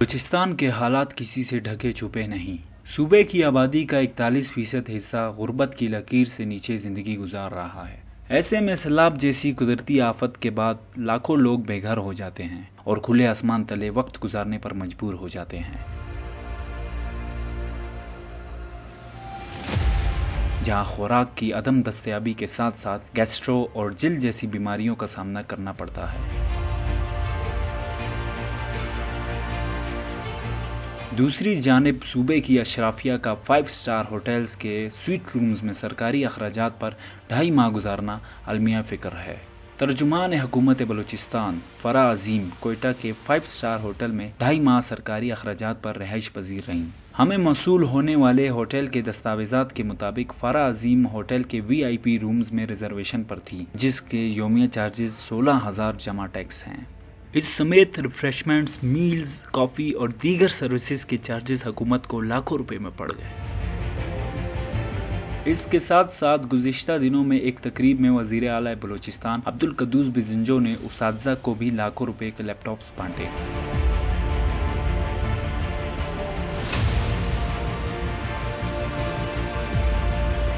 بلوچستان کے حالات کسی سے ڈھکے چھپے نہیں۔ صوبے کی آبادی کا 41% حصہ غربت کی لکیر سے نیچے زندگی گزار رہا ہے۔ ایسے میں سیلاب جیسی قدرتی آفت کے بعد لاکھوں لوگ بے گھر ہو جاتے ہیں اور کھلے آسمان تلے وقت گزارنے پر مجبور ہو جاتے ہیں، جہاں خوراک کی عدم دستیابی کے ساتھ ساتھ گیسٹرو اور جلد جیسی بیماریوں کا سامنا کرنا پڑتا ہے۔ دوسری جانب صوبے کی اشرافیہ کا 5 اسٹار ہوٹلز کے سویٹ رومز میں سرکاری اخراجات پر 2.5 ماہ گزارنا المیہ فکر ہے۔ ترجمان حکومت بلوچستان فرح عظیم کوئٹہ کے 5 اسٹار ہوٹل میں 2.5 ماہ سرکاری اخراجات پر رہائش پذیر رہیں۔ ہمیں موصول ہونے والے ہوٹل کے دستاویزات کے مطابق فرح عظیم ہوٹل کے VIP رومز میں ریزرویشن پر تھی، جس کے یومیہ چارجز 16,000 جمع ٹیکس ہیں۔ اس سمیت ریفریشمنٹس، میلز، کافی اور دیگر سروسز کے چارجز حکومت کو لاکھوں روپے میں پڑ گئے۔ اس کے ساتھ ساتھ گزشتہ دنوں میں ایک تقریب میں وزیر اعلیٰ بلوچستان عبدالقدوس بزنجو نے اساتذہ کو بھی لاکھوں روپے کے لیپ ٹاپس بانٹے۔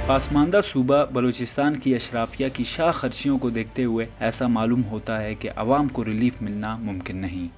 پسماندہ صوبہ بلوچستان کی اشرافیہ کی شاہ خرچیوں کو دیکھتے ہوئے ایسا معلوم ہوتا ہے کہ عوام کو ریلیف ملنا ممکن نہیں۔